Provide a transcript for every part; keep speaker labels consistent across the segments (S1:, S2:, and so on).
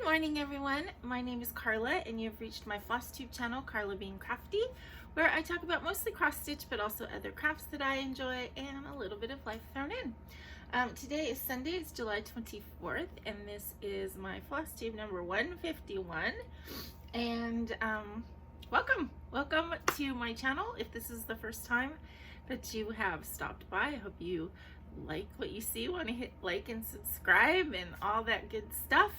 S1: morning, everyone. My name is Carla, and you've reached my FlossTube channel, KarlaBeingCrafty, where I talk about mostly cross stitch, but also other crafts that I enjoy and a little bit of life thrown in. Today is Sunday, it's July 24th, and this is my FlossTube number 151. And welcome to my channel. If this is the first time that you have stopped by, I hope you like what you see, want to hit like and subscribe and all that good stuff.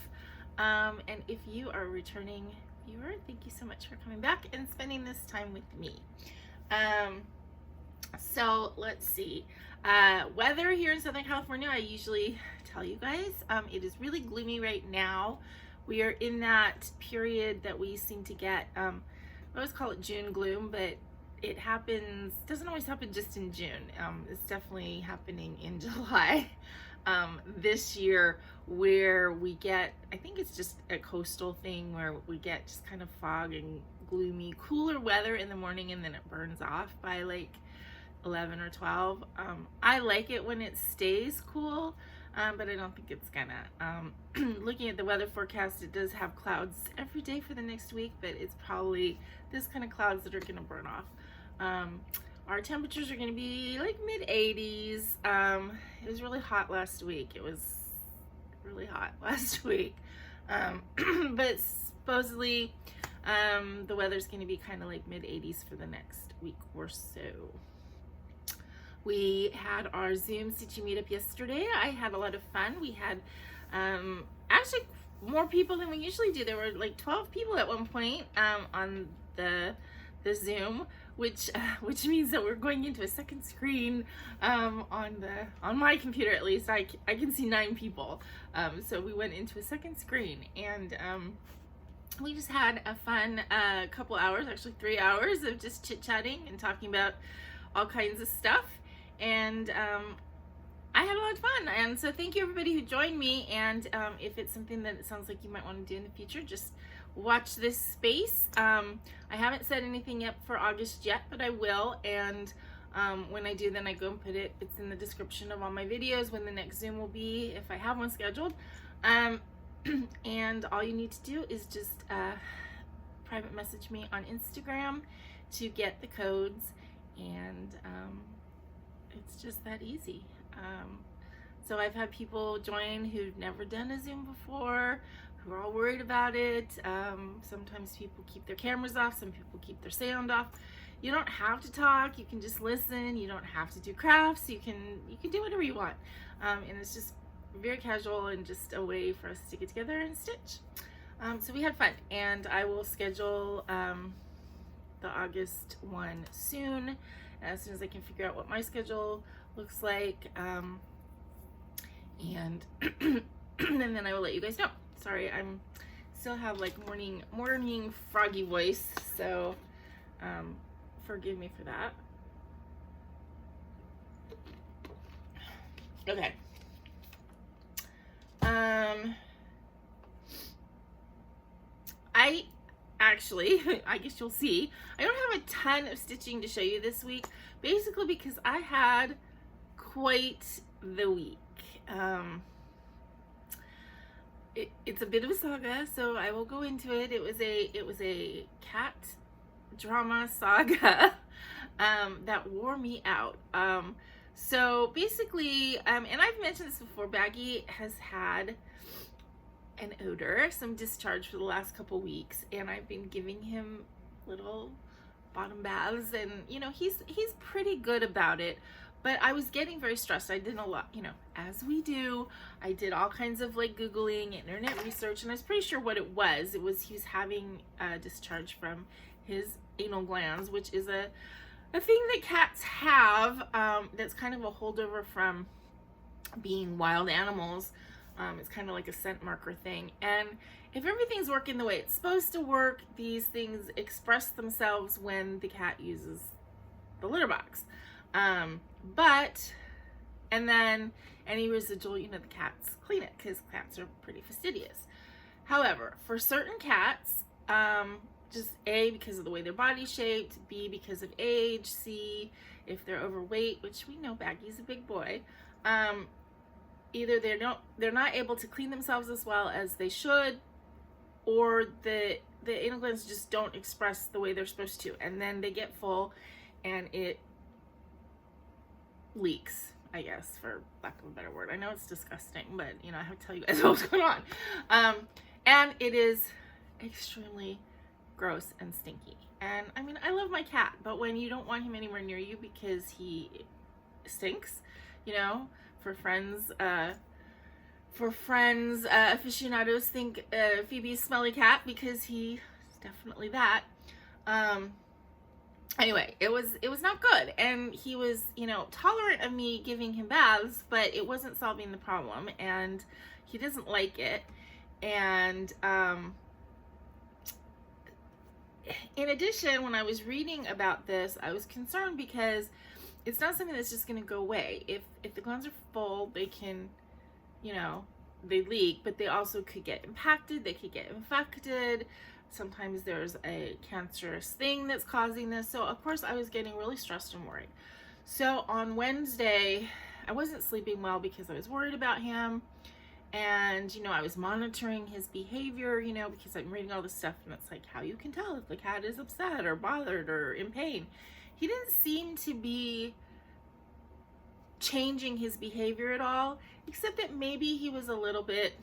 S1: And if you are a returning viewer, thank you so much for coming back and spending this time with me. So let's see. Weather here in Southern California, I usually tell you guys, it is really gloomy right now. We are in that period that we seem to get, I always call it June gloom, but it happens, doesn't always happen just in June. It's definitely happening in July this year, where we get, I think it's just a coastal thing, where we get just kind of fog and gloomy, cooler weather in the morning, and then it burns off by like 11 or 12. I like it when it stays cool, but I don't think it's gonna. Looking at the weather forecast, it does have clouds every day for the next week, but it's probably this kind of clouds that are gonna burn off. Our temperatures are going to be like mid 80s. It was really hot last week. It was really hot last week. But supposedly the weather's going to be kind of like mid 80s for the next week or so. We had our Zoom Stitchy meetup yesterday. I had a lot of fun. We had actually more people than we usually do. There were like 12 people at one point on the Zoom, which means that we're going into a second screen on my computer. At least I can see 9 people, so we went into a second screen, and we just had a fun couple hours, actually 3 hours of just chit-chatting and talking about all kinds of stuff, and I had a lot of fun. And so thank you everybody who joined me, and if it's something that it sounds like you might want to do in the future, just watch this space. I haven't said anything yet for August yet, but I will, and when I do, then I go and put it, it's in the description of all my videos when the next Zoom will be, if I have one scheduled. And all you need to do is just private message me on Instagram to get the codes, and it's just that easy. So I've had people join who've never done a Zoom before, who are all worried about it. Sometimes people keep their cameras off, some people keep their sound off. You don't have to talk, you can just listen. You don't have to do crafts, you can do whatever you want. And it's just very casual and just a way for us to get together and stitch. So we had fun, and I will schedule the August one soon, as soon as I can figure out what my schedule looks like, and and then I will let you guys know. Sorry, I'm still have like morning froggy voice, so forgive me for that. Okay. I actually, I guess you'll see, I don't have a ton of stitching to show you this week, basically because I had quite the week. It's a bit of a saga, so I will go into it. It was a cat drama saga that wore me out. So basically, and I've mentioned this before, Baggy has had an odor, some discharge for the last couple weeks, and I've been giving him little bottom baths, and you know, he's pretty good about it. But I was getting very stressed. I did a lot, you know, as we do. I did all kinds of like Googling, internet research, and I was pretty sure what it was. It was he was having a discharge from his anal glands, which is a thing that cats have, that's kind of a holdover from being wild animals. It's kind of like a scent marker thing. And if everything's working the way it's supposed to work, these things express themselves when the cat uses the litter box. And then any residual, you know, the cats clean it, because cats are pretty fastidious. However, for certain cats, just A, because of the way their body's shaped, B, because of age, C, if they're overweight, which we know Baggy's a big boy, either they're not able to clean themselves as well as they should, or the anal glands just don't express the way they're supposed to, and then they get full and it leaks, I guess, for lack of a better word. I know it's disgusting, but you know, I have to tell you guys what's going on. And it is extremely gross and stinky. And I mean, I love my cat, but when you don't want him anywhere near you because he stinks, you know, for friends aficionados think Phoebe's smelly cat because he's definitely that. Anyway, it was not good, and he was, you know, tolerant of me giving him baths, but it wasn't solving the problem, and he doesn't like it. And in addition, when I was reading about this, I was concerned because it's not something that's just going to go away. If the glands are full, they can, you know, they leak, but they also could get impacted, they could get infected. Sometimes there's a cancerous thing that's causing this. So of course I was getting really stressed and worried. So on Wednesday, I wasn't sleeping well because I was worried about him. And, you know, I was monitoring his behavior, you know, because I'm reading all this stuff, and it's like how you can tell if the cat is upset or bothered or in pain. He didn't seem to be changing his behavior at all, except that maybe he was a little bit,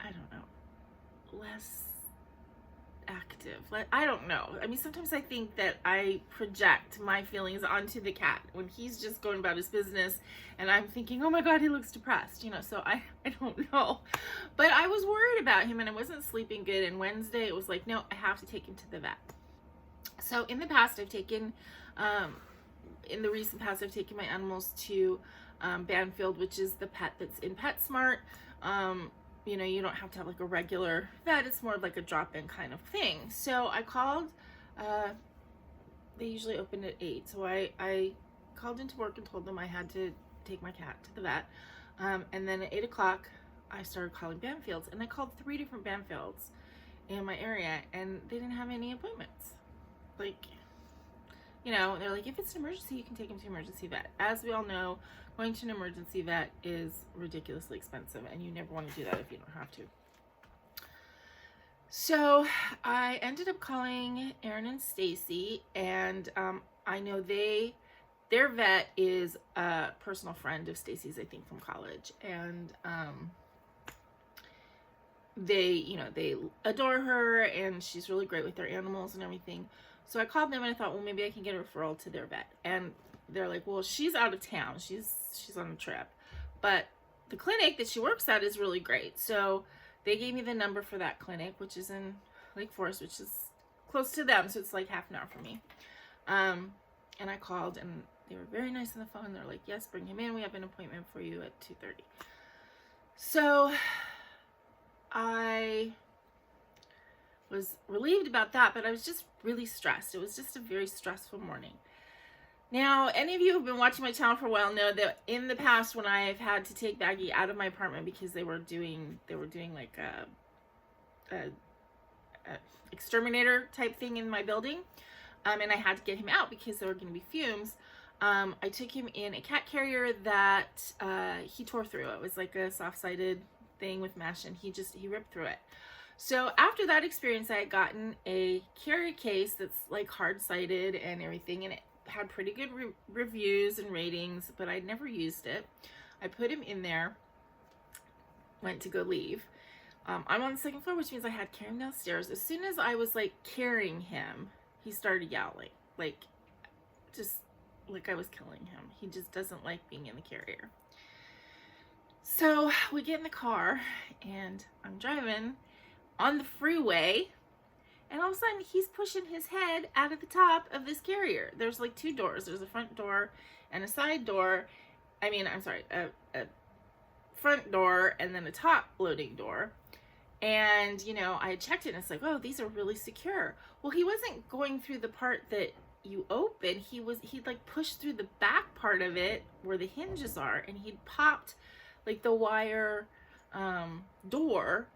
S1: I don't know, less active. I don't know. I mean, sometimes I think that I project my feelings onto the cat when he's just going about his business, and I'm thinking, oh my God, he looks depressed, you know, so I don't know. But I was worried about him, and I wasn't sleeping good, and Wednesday it was like, no, I have to take him to the vet. So in the past, I've taken, in the recent past, I've taken my animals to Banfield, which is the pet that's in PetSmart. You know, you don't have to have like a regular vet. It's more of like a drop-in kind of thing. So I called, they usually open at 8. So I called into work and told them I had to take my cat to the vet. And then at 8 o'clock, I started calling Banfields, and I called 3 different Banfields in my area, and they didn't have any appointments. Like, you know, they're like, if it's an emergency, you can take him to emergency vet. As we all know, going to an emergency vet is ridiculously expensive, and you never want to do that if you don't have to. So I ended up calling Aaron and Stacy, and I know their vet is a personal friend of Stacy's, I think, from college, and they adore her, and she's really great with their animals and everything. So I called them, and I thought, well, maybe I can get a referral to their vet. And they're like, well, she's out of town. She's on a trip. But the clinic that she works at is really great. So they gave me the number for that clinic, which is in Lake Forest, which is close to them. So it's like half an hour from me. And I called, and they were very nice on the phone. They're like, yes, bring him in. We have an appointment for you at 2:30. So I was relieved about that, but I was just really stressed. It was just a very stressful morning. Now, any of you who've been watching my channel for a while know that in the past, when I've had to take Baggy out of my apartment because they were doing like a exterminator type thing in my building, and I had to get him out because there were going to be fumes. I took him in a cat carrier that he tore through. It was like a soft-sided thing with mesh, and he ripped through it. So after that experience, I had gotten a carrier case that's like hard-sided and everything, and it had pretty good reviews and ratings, but I'd never used it. I put him in there, went to go leave. I'm on the second floor, which means I had to carry him downstairs. As soon as I was like carrying him, he started yowling, like just like I was killing him. He just doesn't like being in the carrier. So we get in the car, and I'm driving on the freeway, and all of a sudden he's pushing his head out of the top of this carrier. There's like 2 doors. There's a front door and a side door. I mean, I'm sorry, a front door and then a top loading door. And, you know, I checked it, and it's like, oh, these are really secure. Well, he wasn't going through the part that you open. He'd like pushed through the back part of it where the hinges are, and he'd popped like the wire door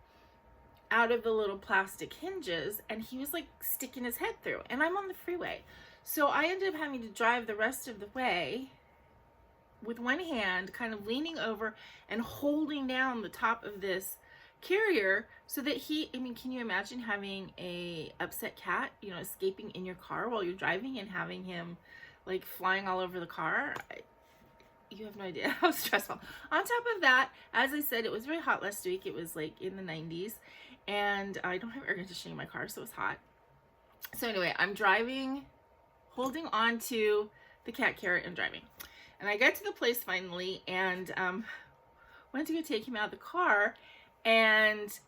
S1: out of the little plastic hinges, and he was like sticking his head through, and I'm on the freeway. So I ended up having to drive the rest of the way with one hand kind of leaning over and holding down the top of this carrier so that I mean, can you imagine having a upset cat, you know, escaping in your car while you're driving and having him like flying all over the car? You have no idea how stressful. On top of that, as I said, it was very hot last week. It was like in the 90s, and I don't have air conditioning in my car, so it was hot. So anyway, I'm driving, holding on to the cat carrot and driving. And I get to the place finally, and went to go take him out of the car, and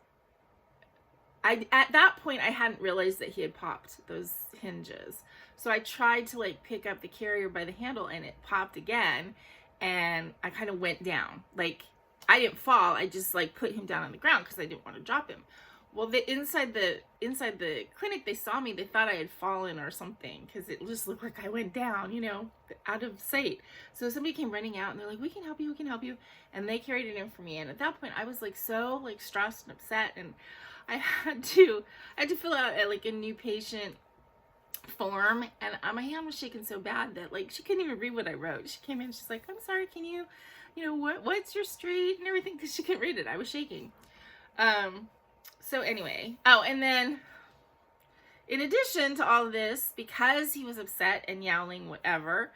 S1: at that point I hadn't realized that he had popped those hinges. So I tried to like pick up the carrier by the handle, and it popped again, and I kind of went down. Like, I didn't fall, I just like put him down on the ground because I didn't want to drop him. Well, inside the clinic, they saw me. They thought I had fallen or something because it just looked like I went down, you know, out of sight. So somebody came running out, and they're like, "We can help you, we can help you," and they carried it in for me. And at that point, I was like so like stressed and upset, and I had to fill out like a new patient form, and my hand was shaking so bad that like she couldn't even read what I wrote. She came in, she's like, "I'm sorry, can you know, what's your street and everything?" Because she couldn't read it. I was shaking. So anyway, oh, and then in addition to all of this, because he was upset and yowling whatever,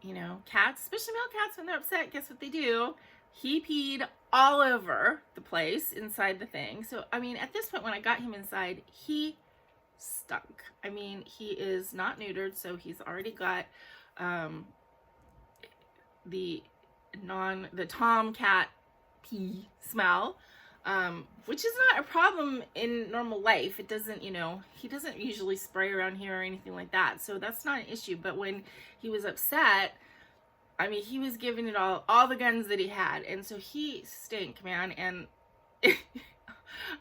S1: you know, cats, especially male cats, when they're upset, guess what they do? He peed all over the place inside the thing. So, I mean, at this point, when I got him inside, he stunk. I mean, he is not neutered, so he's already got the tomcat pee smell. Which is not a problem in normal life. It doesn't, you know, he doesn't usually spray around here or anything like that. So that's not an issue. But when he was upset, I mean, he was giving it all the guns that he had. And so he stank, man. And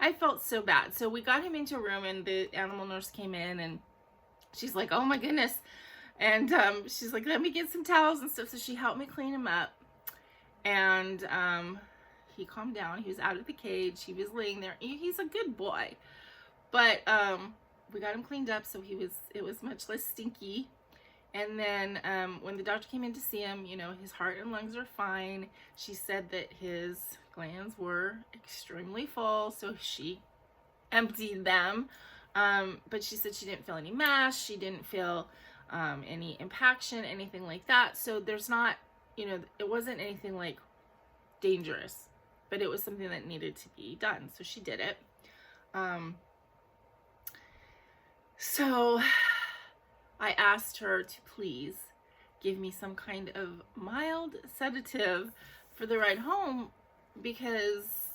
S1: I felt so bad. So we got him into a room, and the animal nurse came in, and she's like, "Oh my goodness." And she's like, "Let me get some towels and stuff." So she helped me clean him up. And he calmed down. He was out of the cage. He was laying there. He's a good boy. But we got him cleaned up, so it was much less stinky. And then when the doctor came in to see him, you know, his heart and lungs are fine. She said that his glands were extremely full, so she emptied them. But she said she didn't feel any mass. She didn't feel any impaction, anything like that. So there's not, you know, it wasn't anything like dangerous, but it was something that needed to be done. So she did it. So I asked her to please give me some kind of mild sedative for the ride home because,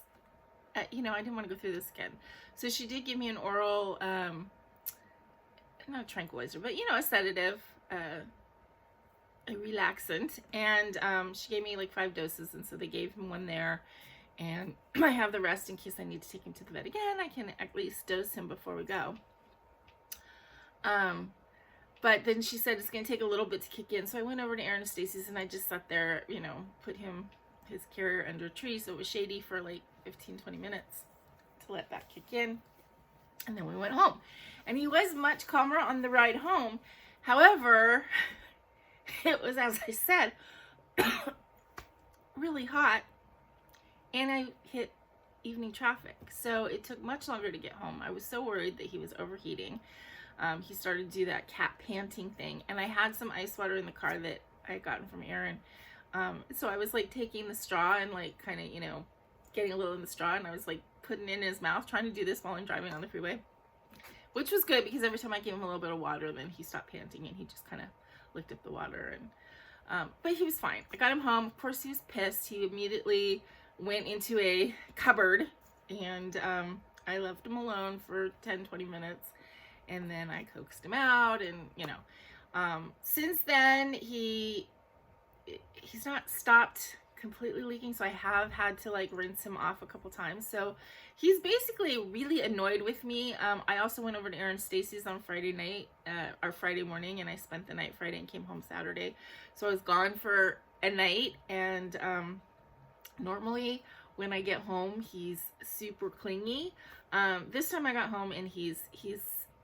S1: you know, I didn't want to go through this again. So she did give me an oral, not a tranquilizer, but, you know, a sedative, a relaxant. And she gave me like 5 doses. And so they gave him one there. And I have the rest in case I need to take him to the vet again. I can at least dose him before we go. But then she said it's going to take a little bit to kick in. So I went over to Aaron and Stacy's, and I just sat there, you know, put his carrier under a tree so it was shady for like 15-20 minutes to let that kick in. And then we went home. And he was much calmer on the ride home. However, it was, as I said, really hot. And I hit evening traffic. So it took much longer to get home. I was so worried that he was overheating. He started to do that cat panting thing. And I had some ice water in the car that I had gotten from Aaron. So I was like taking the straw and like kind of, you know, getting a little in the straw. And I was like putting it in his mouth, trying to do this while I'm driving on the freeway. Which was good because every time I gave him a little bit of water, then he stopped panting and he just kind of licked up the water. And but he was fine. I got him home. Of course, he was pissed. He immediately went into a cupboard, and I left him alone for 10-20 minutes, and then I coaxed him out. And you know, since then he's not stopped completely leaking, so I have had to like rinse him off a couple times. So he's basically really annoyed with me. I also went over to Aaron Stacy's on Friday night or Friday morning, and I spent the night Friday and came home Saturday. So I was gone for a night, and normally when I get home he's super clingy. This time I got home and he's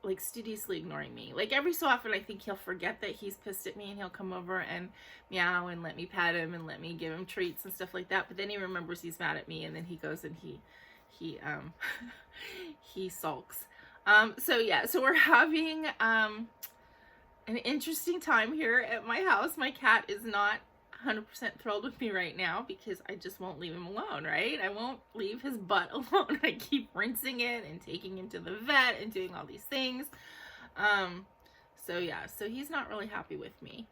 S1: like studiously ignoring me. Like every so often I think he'll forget that he's pissed at me, and he'll come over and meow and let me pat him and let me give him treats and stuff like that. But then he remembers he's mad at me, and then he goes and he he he sulks. So yeah, so we're having an interesting time here at my house. My cat is not 100% thrilled with me right now because I just won't leave him alone, right? I won't leave his butt alone. I keep rinsing it and taking him to the vet and doing all these things. So yeah, so he's not really happy with me.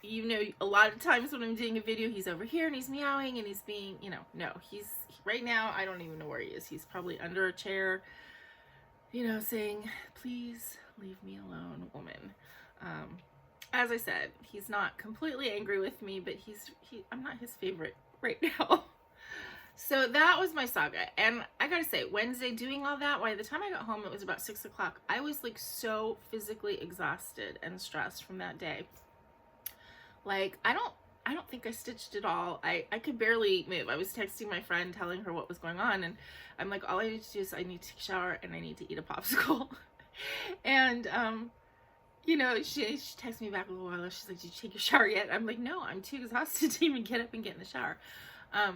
S1: You know, a lot of times when I'm doing a video, he's over here and he's meowing and he's being, you know, no, he's right now, I don't even know where he is. He's probably under a chair, you know, saying, please leave me alone, woman. As I said, he's not completely angry with me, but I'm not his favorite right now. So that was my saga. And I gotta say, Wednesday doing all that, by the time I got home, it was about 6 o'clock. I was like so physically exhausted and stressed from that day. Like, I don't think I stitched at all. I could barely move. I was texting my friend telling her what was going on, and I'm like, all I need to do is I need to take a shower and I need to eat a popsicle. And you know, she texted me back a little while ago. She's like, did you take your shower yet? I'm like, no, I'm too exhausted to even get up and get in the shower.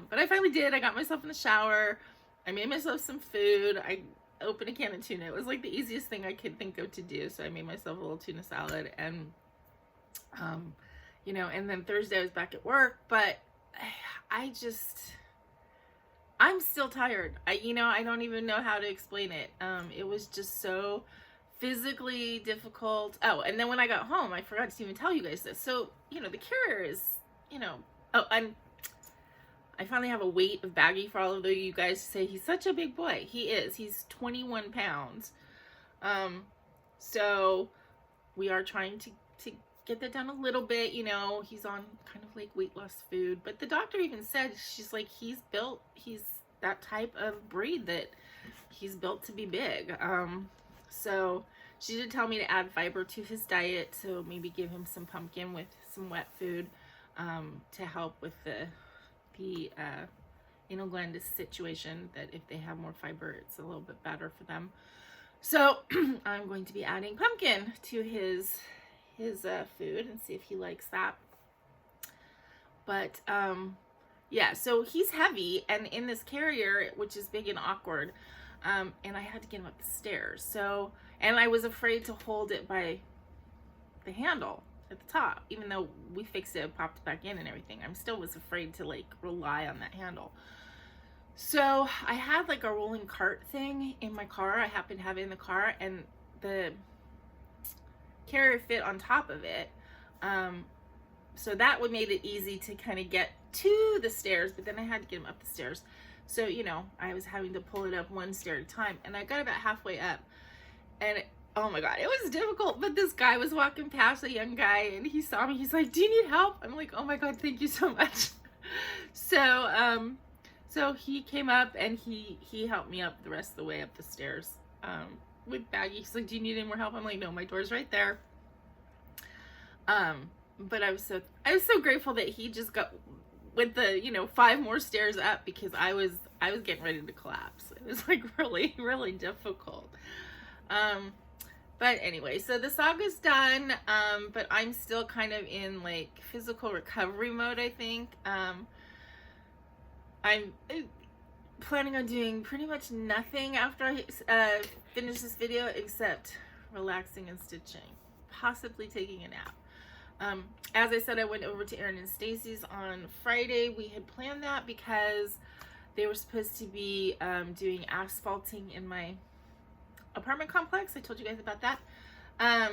S1: But I finally did. I got myself in the shower. I made myself some food. I opened a can of tuna. It was like the easiest thing I could think of to do. So I made myself a little tuna salad, and you know, and then Thursday I was back at work, but I'm still tired. You know, I don't even know how to explain it. It was just so physically difficult. Oh, and then when I got home, I forgot to even tell you guys this. So, you know, the carrier is, you know, oh, and I finally have a weight of baggie for all of you guys to say he's such a big boy. He is. He's 21 pounds. So we are trying to get that down a little bit. You know, he's on kind of like weight loss food, but the doctor even said, she's like, he's that type of breed that he's built to be big. So she did tell me to add fiber to his diet, so maybe give him some pumpkin with some wet food to help with the anal gland situation, that if they have more fiber, it's a little bit better for them. So I'm going to be adding pumpkin to his food and see if he likes that. But yeah, so he's heavy and in this carrier, which is big and awkward. And I had to get him up the stairs. So, and I was afraid to hold it by the handle at the top, even though we fixed it, popped it back in and everything. I still was afraid to like rely on that handle. So I had like a rolling cart thing in my car. I happened to have it in the car, and the carrier fit on top of it. So that would made it easy to kind of get to the stairs, but then I had to get him up the stairs. So, you know, I was having to pull it up one stair at a time, and I got about halfway up, and oh my God, it was difficult. But this guy was walking past, a young guy, and he saw me. He's like, do you need help? I'm like, oh my God, thank you so much. So, so he came up and he helped me up the rest of the way up the stairs, with baggie. He's like, do you need any more help? I'm like, no, my door's right there. But I was so grateful that he just got with the, you know, 5 more stairs up, because I was getting ready to collapse. It was like really, really difficult. But anyway, so the saga's done, but I'm still kind of in like physical recovery mode, I think. I'm planning on doing pretty much nothing after I finish this video except relaxing and stitching, possibly taking a nap. As I said, I went over to Erin and Stacy's on Friday. We had planned that because they were supposed to be doing asphalting in my apartment complex. I told you guys about that. I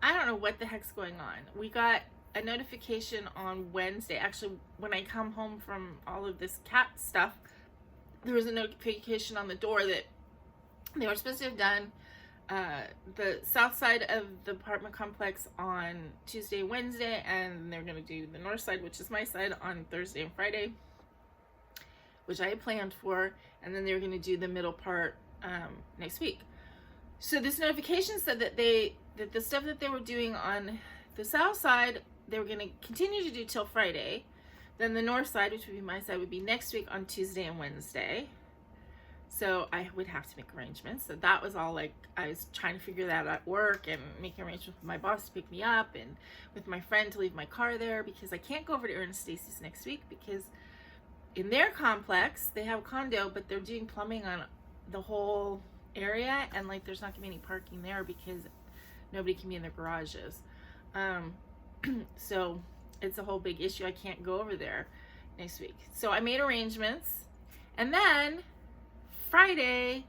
S1: don't know what the heck's going on. We got a notification on Wednesday. Actually, when I come home from all of this cat stuff, there was a notification on the door that they were supposed to have done the south side of the apartment complex on Tuesday and Wednesday, and they're going to do the north side, which is my side, on Thursday and Friday, which I had planned for, and then they were going to do the middle part next week. So this notification said that the stuff that they were doing on the south side, they were going to continue to do till Friday. Then the north side, which would be my side, would be next week on Tuesday and Wednesday. So I would have to make arrangements. So that was all like, I was trying to figure that out at work and making arrangements with my boss to pick me up and with my friend to leave my car there, because I can't go over to Erin and Stacy's next week because in their complex, they have a condo, but they're doing plumbing on the whole area, and like there's not gonna be any parking there because nobody can be in their garages. So it's a whole big issue. I can't go over there next week. So I made arrangements, and then Friday,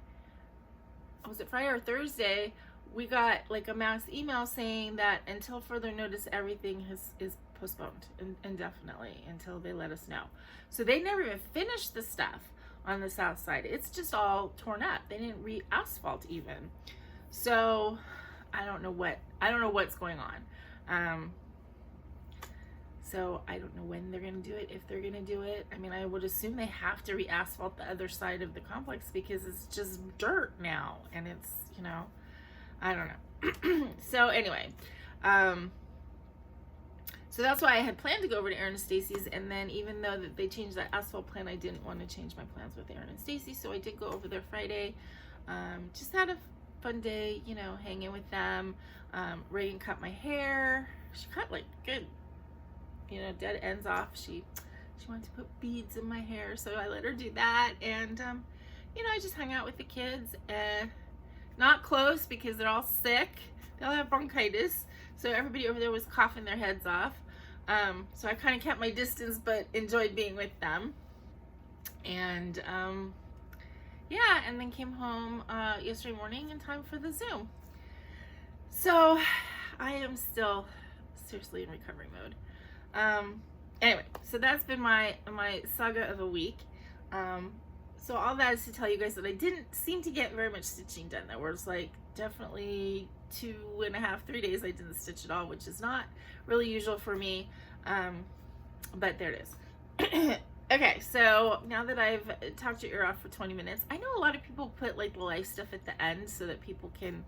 S1: was it Friday or Thursday, we got like a mass email saying that until further notice, everything is postponed indefinitely until they let us know. So they never even finished the stuff on the south side. It's just all torn up. They didn't re-asphalt even. So I don't know what's going on. So I don't know when they're gonna do it, if they're gonna do it. I mean, I would assume they have to re-asphalt the other side of the complex because it's just dirt now, and it's, you know, I don't know. So anyway, so that's why I had planned to go over to Aaron and Stacy's, and then even though that they changed that asphalt plan, I didn't want to change my plans with Aaron and Stacy, so I did go over there Friday. Just had a fun day, you know, hanging with them. Reagan cut my hair. She cut like good, you know, dead ends off. She wanted to put beads in my hair, so I let her do that. And you know, I just hung out with the kids. Not close because they're all sick. They all have bronchitis, so everybody over there was coughing their heads off. So I kind of kept my distance, but enjoyed being with them. And yeah, and then came home yesterday morning in time for the Zoom. So I am still seriously in recovery mode. Anyway, so that's been my saga of a week. So all that is to tell you guys that I didn't seem to get very much stitching done. There was like definitely 2.5, 3 days I didn't stitch at all, which is not really usual for me. But there it is. Okay, so now that I've talked your ear off for 20 minutes, I know a lot of people put like the life stuff at the end so that people can,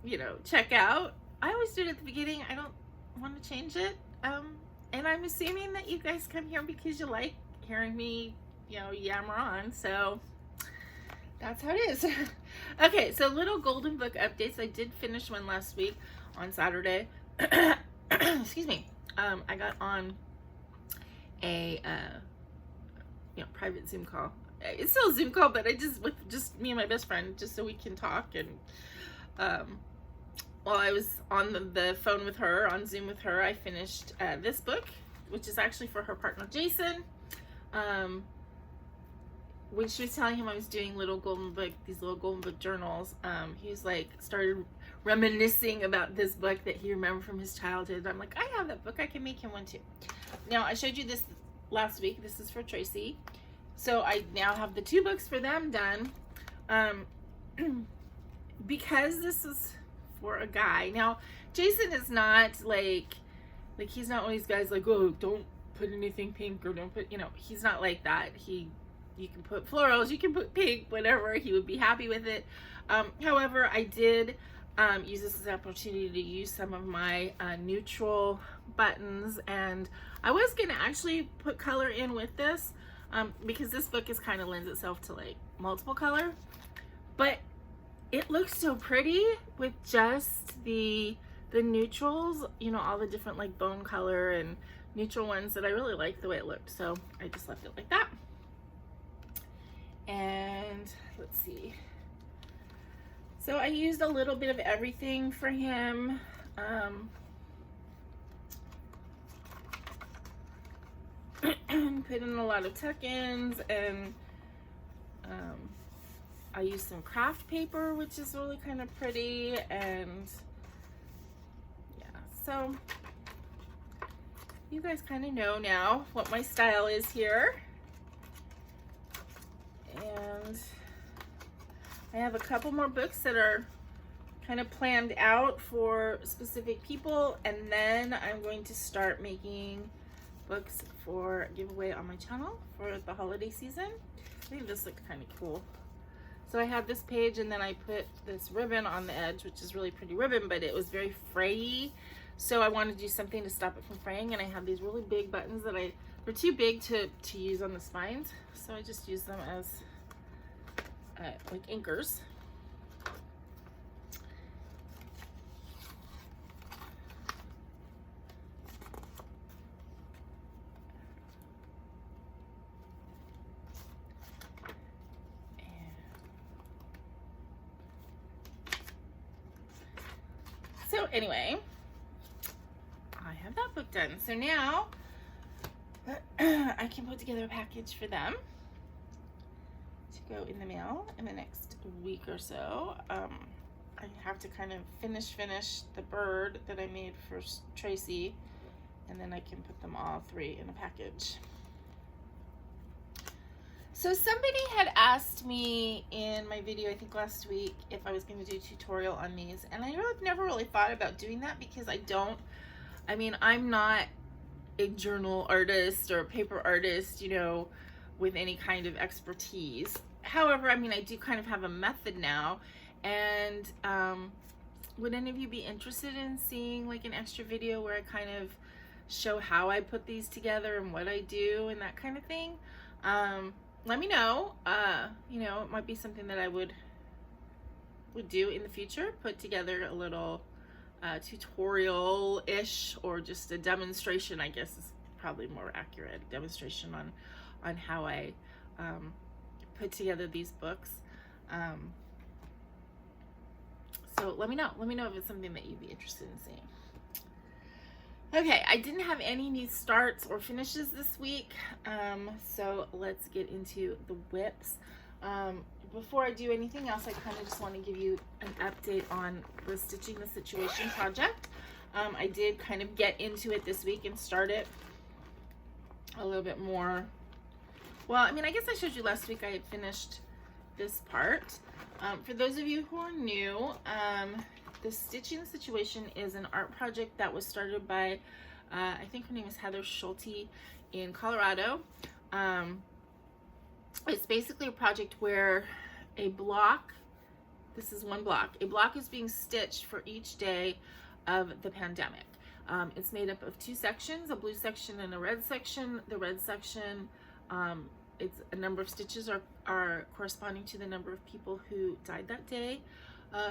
S1: you know, check out. I always do it at the beginning. I don't want to change it. And I'm assuming that you guys come here because you like hearing me, you know, yammer on. So that's how it is. Okay, so little golden book updates. I did finish one last week on Saturday. Excuse me. I got on a you know, private Zoom call. It's still a Zoom call, but I with just me and my best friend, just so we can talk. And while I was on the phone with her, on Zoom with her, I finished this book, which is actually for her partner Jason. When she was telling him I was doing these little golden book journals, he was like, started reminiscing about this book that he remembered from his childhood. I'm like, I have that book, I can make him one too. Now, I showed you this last week. This is for Tracy. So I now have the 2 books for them done. Because this is for a guy. Now, Jason is not like he's not one of these guys like, oh, don't put anything pink, or don't put, you know, he's not like that. You can put florals, you can put pink, whatever, he would be happy with it. However, I did use this as an opportunity to use some of my neutral buttons, and I was gonna actually put color in with this because this book is kind of lends itself to like multiple color, but it looks so pretty with just the neutrals, you know, all the different like bone color and neutral ones, that I really liked the way it looked, so I just left it like that. And let's see, so I used a little bit of everything for him. Put in a lot of tuck-ins, and I used some craft paper, which is really kind of pretty. And yeah, so you guys kind of know now what my style is here. And I have a couple more books that are kind of planned out for specific people, and then I'm going to start making books for giveaway on my channel for the holiday season. I think this looks kind of cool. So I have this page, and then I put this ribbon on the edge, which is really pretty ribbon, but it was very frayy. So I wanted to do something to stop it from fraying, and I have these really big buttons that they're too big to use on the spines. So I just use them as like inkers. anyway, I have that book done. So now I can put together a package for them to go in the mail in the next week or so. I have to kind of finish the bird that I made for Tracy, and then I can put them all three in a package. So somebody had asked me in my video, I think last week, if I was going to do a tutorial on these, and I never really thought about doing that because I'm not a journal artist or a paper artist, you know, with any kind of expertise. However, I do kind of have a method now, and would any of you be interested in seeing like an extra video where I kind of show how I put these together and what I do and that kind of thing? Let me know. You know, it might be something that I would do in the future, put together a little tutorial-ish, or just a demonstration, I guess is probably more accurate, demonstration on how I put together these books. So let me know if it's something that you'd be interested in seeing. Okay, I didn't have any new starts or finishes this week, so let's get into the whips. Before I do anything else, I kind of just want to give you an update on the Stitching the Situation project. I did kind of get into it this week and start it a little bit more. Well, I guess I showed you last week I had finished this part. For those of you who are new, the Stitching the Situation is an art project that was started by, I think her name is Heather Schulte in Colorado. It's basically a project where a block, this is one block, a block is being stitched for each day of the pandemic. It's made up of two sections, a blue section and a red section. The red section, it's a number of stitches are corresponding to the number of people who died that day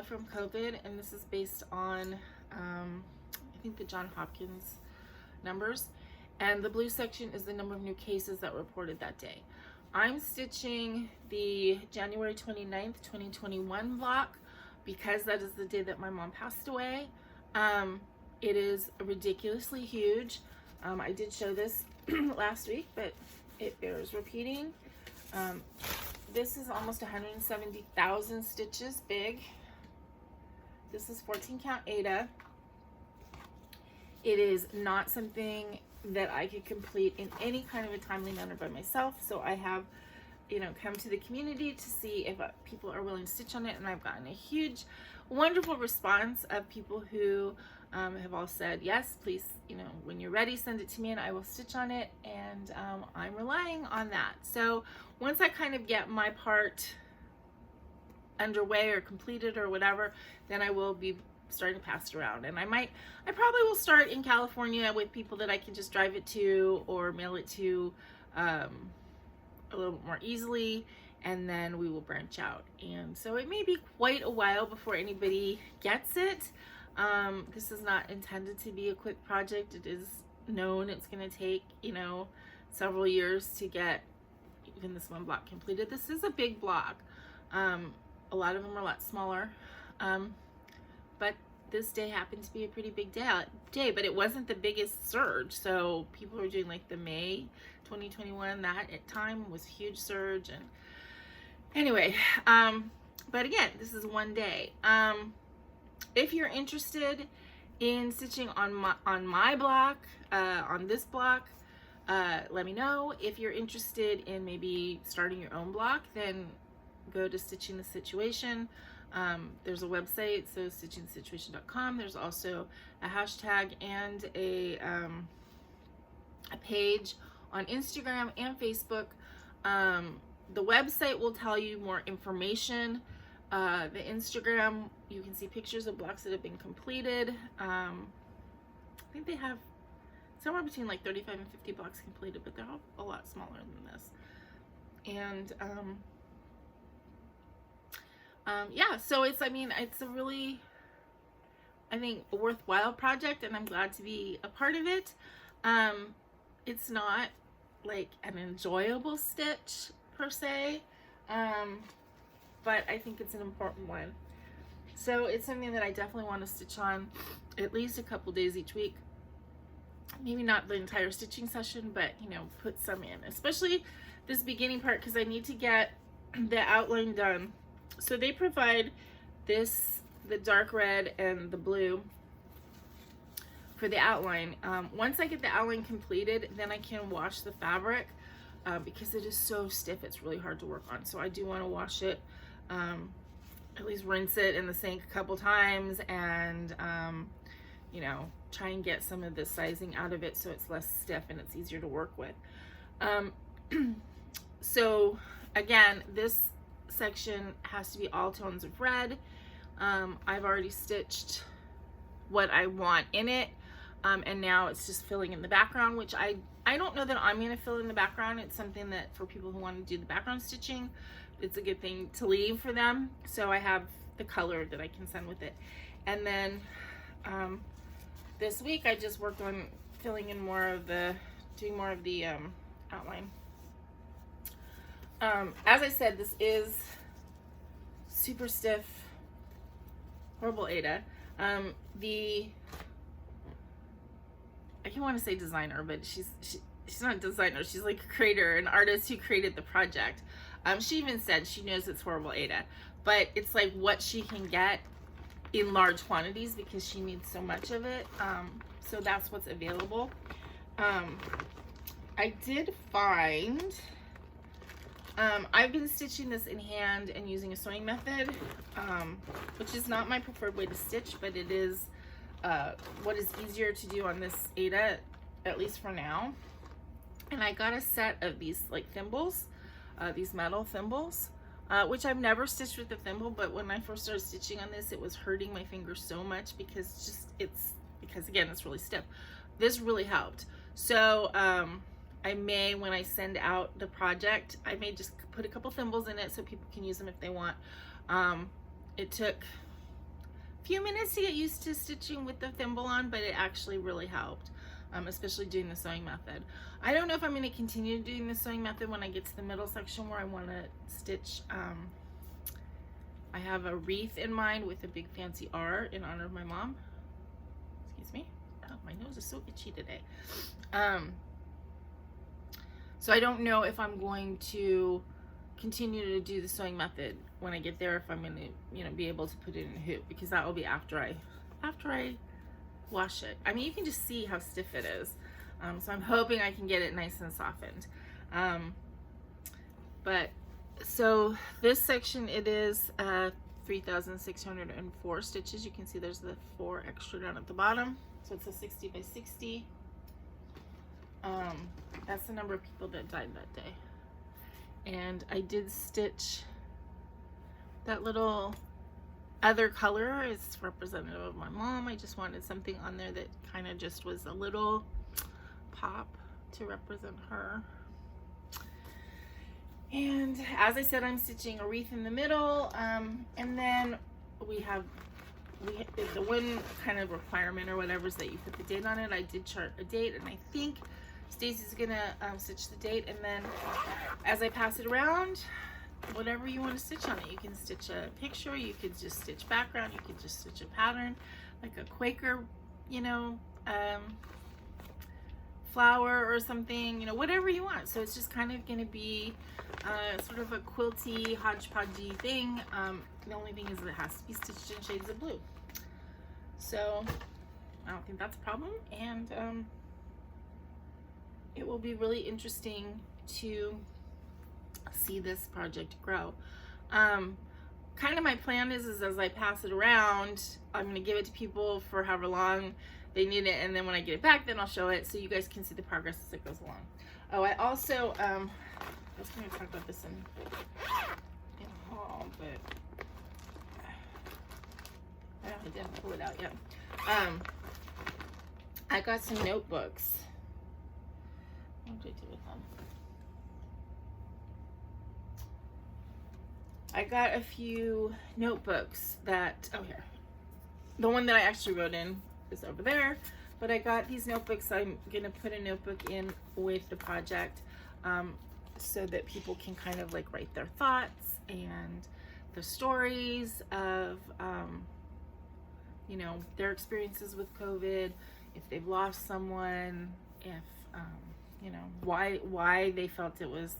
S1: from COVID, and this is based on I think the Johns Hopkins numbers. And the blue section is the number of new cases that were reported that day. I'm stitching the January 29th, 2021 block because that is the day that my mom passed away. It is ridiculously huge. I did show this last week, but it bears repeating. This is almost 170,000 stitches big. This is 14 count Aida. It is not something that I could complete in any kind of a timely manner by myself. So I have, come to the community to see if people are willing to stitch on it. And I've gotten a huge, wonderful response of people who have all said, yes, please, when you're ready, send it to me and I will stitch on it. And I'm relying on that. So once I kind of get my part underway or completed or whatever, then I will be starting to pass it around. And I probably will start in California with people that I can just drive it to or mail it to a little bit more easily, and then we will branch out. And so it may be quite a while before anybody gets it. This is not intended to be a quick project. It is known it's going to take, several years to get even this one block completed. This is a big block. A lot of them are a lot smaller. But this day happened to be a pretty big day, but it wasn't the biggest surge. So people were doing like the May 2021, that at time was a huge surge. And anyway, but again, this is one day. If you're interested in stitching on my block, on this block, let me know. If you're interested in maybe starting your own block, then go to Stitching the Situation. There's a website, so stitchingthesituation.com. There's also a hashtag and a page on Instagram and Facebook. The website will tell you more information. The Instagram, you can see pictures of blocks that have been completed. I think they have somewhere between like 35 and 50 blocks completed, but they're all a lot smaller than this. And yeah, so it's a really, I think, a worthwhile project, and I'm glad to be a part of it. It's not like an enjoyable stitch per se, but I think it's an important one. So it's something that I definitely want to stitch on at least a couple days each week. Maybe not the entire stitching session, but you know, put some in, especially this beginning part, because I need to get the outline done. So they provide this, the dark red and the blue for the outline. Once I get the outline completed, then I can wash the fabric because it is so stiff, it's really hard to work on. So I do want to wash it, at least rinse it in the sink a couple times, and you know, try and get some of the sizing out of it so it's less stiff and it's easier to work with. So again, this section has to be all tones of red. I've already stitched what I want in it, and now it's just filling in the background, which I don't know that I'm going to fill in the background. It's something that for people who want to do the background stitching, it's a good thing to leave for them. So I have the color that I can send with it. And then this week I just worked on filling in more of the, doing more of the outline. As I said, this is super stiff, horrible Aida. I can't want to say designer, but she's not a designer. She's like a creator, an artist who created the project. She even said she knows it's horrible Aida, but it's like what she can get in large quantities because she needs so much of it. So that's what's available. I did find, I've been stitching this in hand and using a sewing method, which is not my preferred way to stitch, but it is what is easier to do on this Aida, at least for now. And I got a set of these like thimbles, these metal thimbles, which I've never stitched with the thimble, but when I first started stitching on this, it was hurting my fingers so much because because again, it's really stiff. This really helped. So I may, when I send out the project, I may just put a couple thimbles in it so people can use them if they want. It took a few minutes to get used to stitching with the thimble on, but it actually really helped, especially doing the sewing method. I don't know if I'm going to continue doing the sewing method when I get to the middle section where I want to stitch. I have a wreath in mind with a big fancy R in honor of my mom. Excuse me. Oh, my nose is so itchy today. So I don't know if I'm going to continue to do the sewing method when I get there, if I'm going to, you know, be able to put it in a hoop, because that will be after I wash it. I mean, you can just see how stiff it is. So I'm hoping I can get it nice and softened. But so this section, it is 3,604 stitches. You can see there's the 4 extra down at the bottom. So it's a 60 by 60. That's the number of people that died that day. And I did stitch that little other color. It's representative of my mom. I just wanted something on there that kind of just was a little pop to represent her. And as I said, I'm stitching a wreath in the middle, and then we have the one kind of requirement or whatever is that you put the date on it. I did chart a date, and I think Stacy's gonna stitch the date, and then as I pass it around, whatever you want to stitch on it, you can stitch a picture, you could just stitch background, you could just stitch a pattern, like a Quaker, you know, flower or something, you know, whatever you want. So it's just kind of going to be sort of a quilty, hodgepodgey thing. The only thing is that it has to be stitched in shades of blue. So I don't think that's a problem, and it will be really interesting to see this project grow. Kind of my plan is as I pass it around, I'm going to give it to people for however long they need it, and then when I get it back, then I'll show it so you guys can see the progress as it goes along. Oh, I also I was going to talk about this in haul, but I didn't pull it out yet. I got some notebooks. What did I do with them? I got a few notebooks that, oh here, the one that I actually wrote in is over there, but I got these notebooks. I'm gonna put a notebook in with the project so that people can kind of like write their thoughts and the stories of you know, their experiences with COVID, if they've lost someone, if, you know, why they felt it was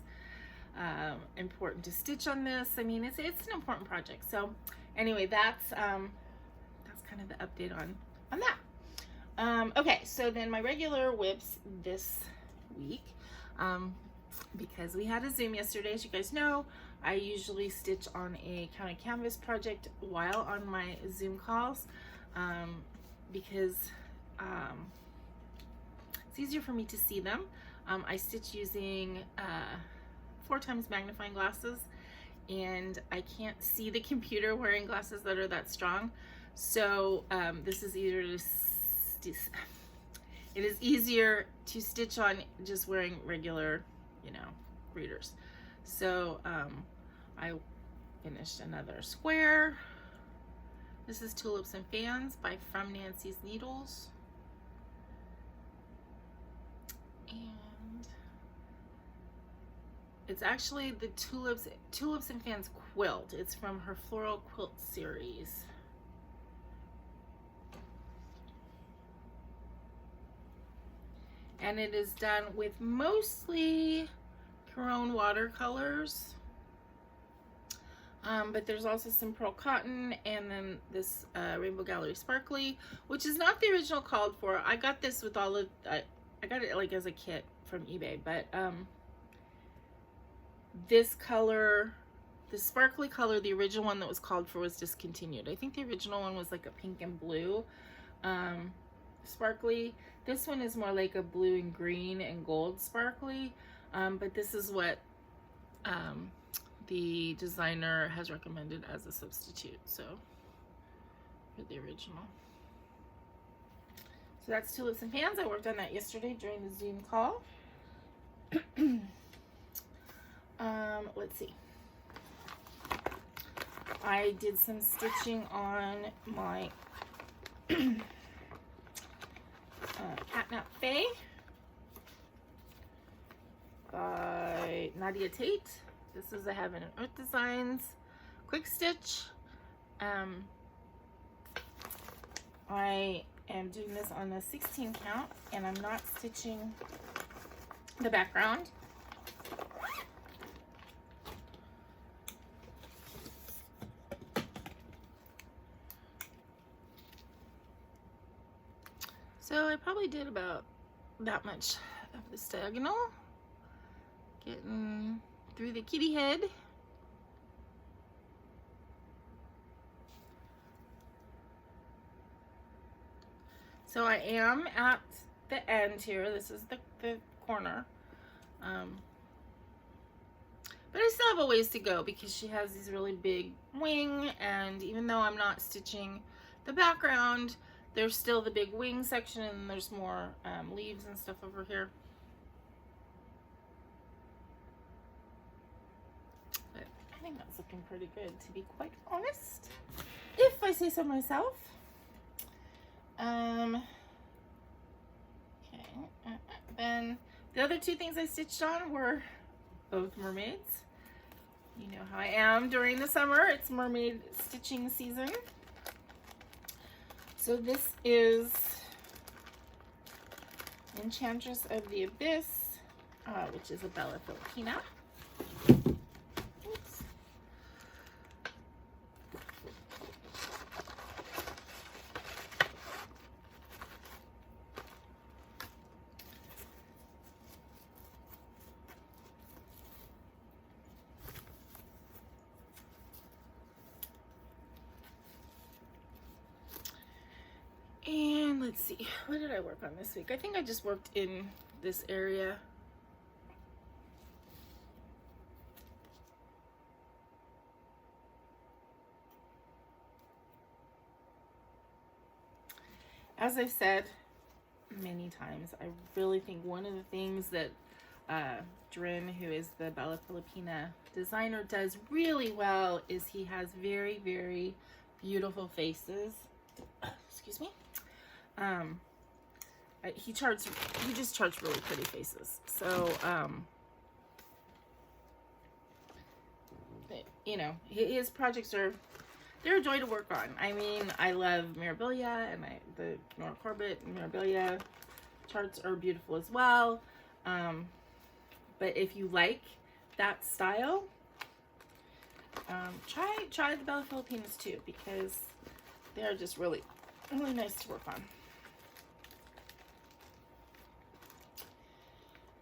S1: important to stitch on this. I mean, it's an important project. So anyway, that's kind of the update on that. Okay, so then my regular whips this week, because we had a Zoom yesterday, as you guys know, I usually stitch on a counted canvas project while on my Zoom calls, because it's easier for me to see them. I stitch using 4x magnifying glasses, and I can't see the computer wearing glasses that are that strong. So this is easier to it is easier to stitch on just wearing regular, you know, readers. So I finished another square. This is Tulips and Fans by From Nancy's Needles. And it's actually the Tulips and Fans quilt. It's from her Floral Quilt series. And it is done with mostly GaRon watercolors. But there's also some pearl cotton, and then this Rainbow Gallery Sparkly, which is not the original called for. I got this with all of, I got it like as a kit from eBay, but this color, the sparkly color, the original one that was called for was discontinued. I think the original one was like a pink and blue sparkly. This one is more like a blue and green and gold sparkly, but this is what the designer has recommended as a substitute, so for the original. So that's Tulips and Fans. I worked on that yesterday during the Zoom call. Let's see. I did some stitching on my Catnap Faye by Nadia Tate. This is a Heaven and Earth Designs quick stitch. I am doing this on a 16 count, and I'm not stitching the background. So I probably did about that much of this diagonal, getting through the kitty head. So I am at the end here. This is the corner. But I still have a ways to go because she has these really big wing, and even though I'm not stitching the background, there's still the big wing section, and there's more leaves and stuff over here. But I think that's looking pretty good, to be quite honest, if I say so myself. Okay, then the other two things I stitched on were both mermaids. You know how I am during the summer. It's mermaid stitching season. So this is Enchantress of the Abyss, which is a Bella Filipina. Oops. And let's see, what did I work on this week? I think I just worked in this area. As I've said many times, I really think one of the things that Drin, who is the Bella Filipina designer, does really well is he has very, very beautiful faces. Excuse me. He just charts really pretty faces. So, you know, his projects are they're a joy to work on. I mean, I love memorabilia, and the Nora Corbett memorabilia charts are beautiful as well. But if you like that style, try the Bella Filipinas too, because they're just really nice to work on.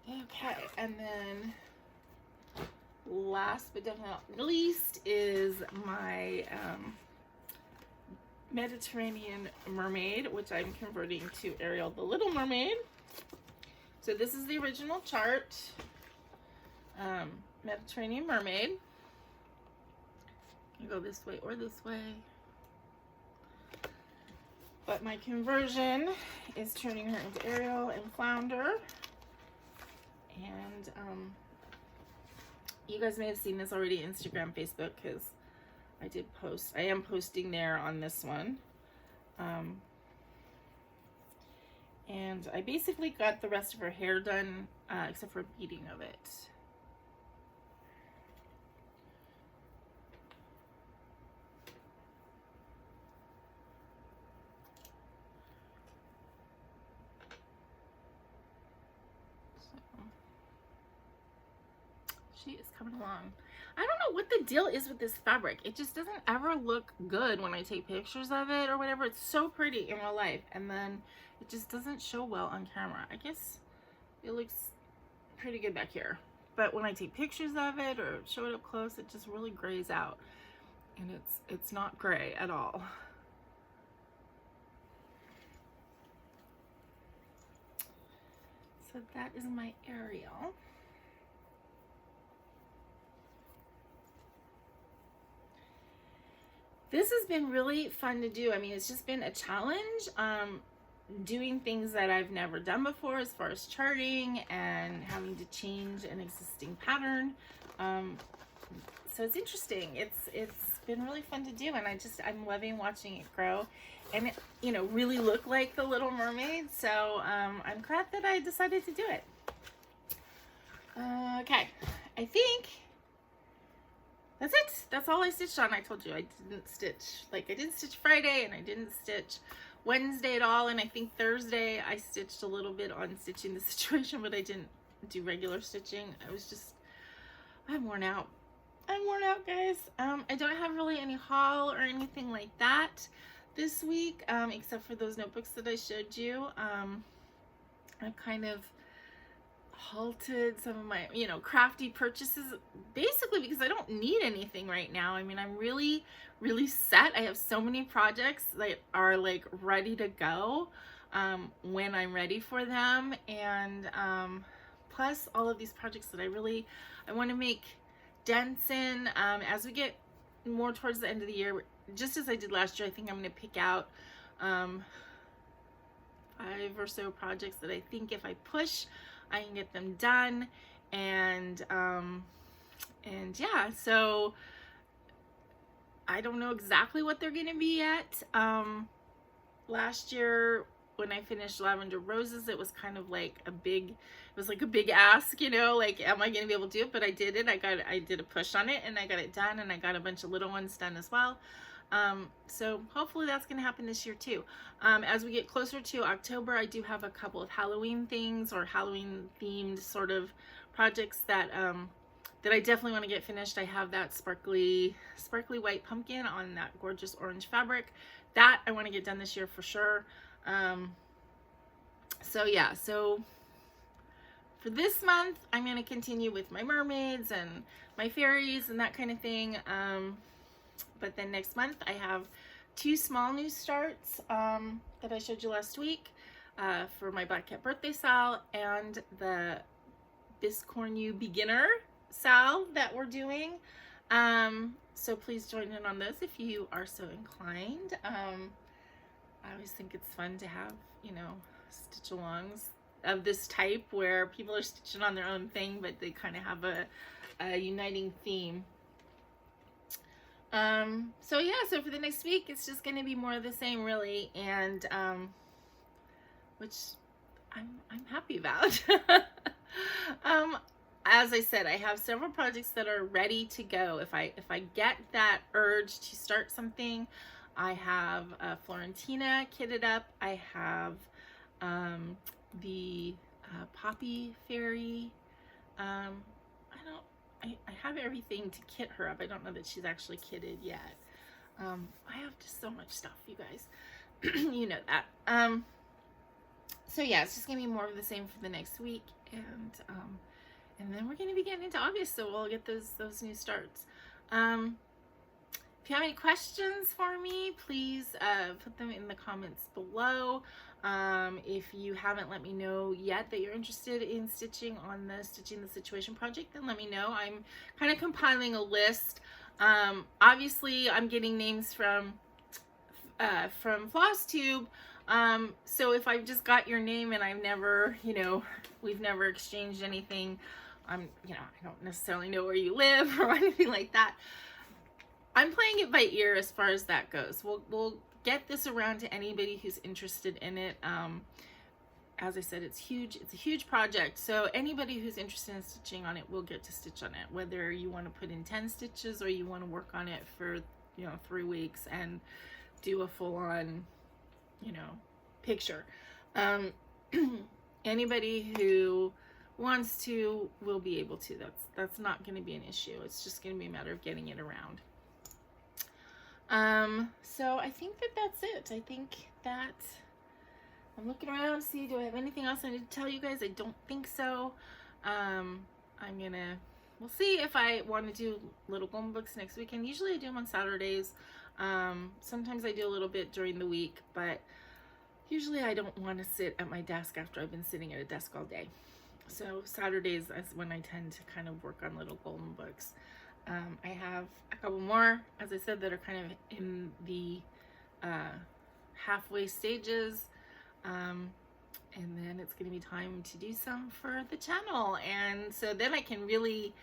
S1: Okay, and then last but definitely not least is my Mediterranean Mermaid, which I'm converting to Ariel the Little Mermaid. So this is the original chart, Mediterranean Mermaid. You go this way or this way. But my conversion is turning her into Ariel and Flounder. And you guys may have seen this already, Instagram, Facebook, because I am posting there on this one. And I basically got the rest of her hair done, except for beading of it. She is coming along. I don't know what the deal is with this fabric. It just doesn't ever look good when I take pictures of it or whatever. It's so pretty in real life, and then it just doesn't show well on camera. I guess it looks pretty good back here, but when I take pictures of it or show it up close, it just really grays out, and it's not gray at all. So that is my Ariel. This has been really fun to do. I mean, it's just been a challenge, doing things that I've never done before as far as charting and having to change an existing pattern. So it's interesting. It's been really fun to do, and I'm loving watching it grow and it, you know, really look like the Little Mermaid. So I'm glad that I decided to do it. Okay, I think that's it. That's all I stitched on. I told you I didn't stitch. Like, I didn't stitch Friday, and I didn't stitch Wednesday at all. And I think Thursday I stitched a little bit on stitching the situation, but I didn't do regular stitching. I'm worn out. I'm worn out, guys. I don't have really any haul or anything like that this week, except for those notebooks that I showed you. I've kind of halted some of my, you know, crafty purchases, basically because I don't need anything right now. I mean, I'm really set. I have so many projects that are like ready to go when I'm ready for them, and plus all of these projects that I want to make dents in as we get more towards the end of the year. Just as I did last year, I think I'm going to pick out 5 or so projects that I think if I push, I can get them done. And yeah, so I don't know exactly what they're going to be yet. Last year when I finished Lavender Roses, it was kind of like a big ask, you know, like, am I going to be able to do it? But I did it. I did a push on it, and I got it done, and I got a bunch of little ones done as well. So hopefully that's going to happen this year too. As we get closer to October, I do have a couple of Halloween things or Halloween themed sort of projects that that I definitely want to get finished. I have that sparkly white pumpkin on that gorgeous orange fabric that I want to get done this year for sure. So yeah, so for this month, I'm going to continue with my mermaids and my fairies and that kind of thing. But then next month I have 2 small new starts that I showed you last week for my Black Cat birthday sal and the Biscornu beginner sal that we're doing. So please join in on those if you are so inclined. I always think it's fun to have, you know, stitch alongs of this type where people are stitching on their own thing, but they kind of have a uniting theme. So yeah, so for the next week, it's just going to be more of the same, really, and which I'm happy about. as I said, I have several projects that are ready to go. If I get that urge to start something, I have Florentina kitted up. I have the Poppy Fairy. I have everything to kit her up. I don't know that she's actually kitted yet. I have just so much stuff, you guys. You know that. So yeah, it's just gonna be more of the same for the next week, and then we're gonna be getting into August, so we'll get those new starts. If you have any questions for me, please put them in the comments below. If you haven't let me know yet that you're interested in stitching on the Stitching the Situation project, then let me know. I'm kind of compiling a list. Obviously, I'm getting names from FlossTube. So if I've just got your name and I've never, we've never exchanged anything, I don't necessarily know where you live or anything like that. I'm playing it by ear as far as that goes. We'll get this around to anybody who's interested in it. As I said, it's huge. It's a huge project. So anybody who's interested in stitching on it will get to stitch on it, whether you want to put in 10 stitches or you want to work on it for, 3 weeks and do a full-on, picture. Anybody who wants to will be able to. That's not going to be an issue. It's just going to be a matter of getting it around. So I think that's it. I think that I'm looking around to see, do I have anything else I need to tell you guys? I don't think so. We'll see if I want to do little golden books next weekend. Usually I do them on Saturdays. Sometimes I do a little bit during the week, but usually I don't want to sit at my desk after I've been sitting at a desk all day. So Saturdays is when I tend to kind of work on little golden books. I have a couple more, as I said, that are kind of in the halfway stages. And then it's going to be time to do some for the channel. And so then I can really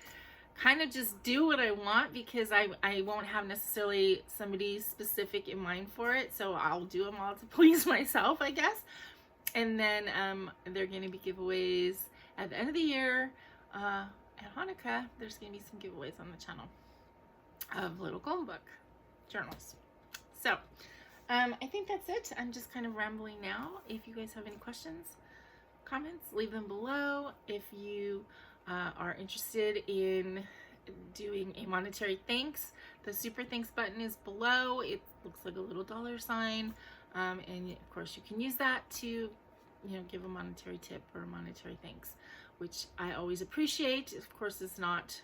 S1: kind of just do what I want, because I won't have necessarily somebody specific in mind for it. So I'll do them all to please myself, I guess. And then they're going to be giveaways at the end of the year. At Hanukkah, there's going to be some giveaways on the channel of little golden book journals. So I think that's it. I'm just kind of rambling now. If you guys have any questions, comments, leave them below. If you are interested in doing a monetary thanks, the super thanks button is below. It looks like a little $sign, and of course you can use that to give a monetary tip or a monetary thanks, which I always appreciate. Of course, it's not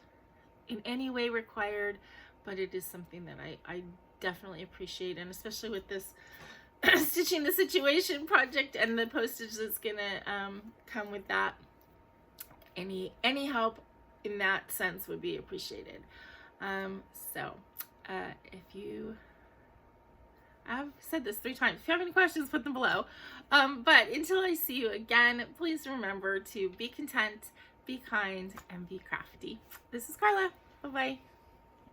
S1: in any way required, but it is something that I definitely appreciate, and especially with this Stitching the Situation project and the postage that's gonna come with that, any help in that sense would be appreciated. If you, I've said this 3 times, if you have any questions, put them below. But until I see you again, please remember to be content, be kind, and be crafty. This is Carla. Bye-bye.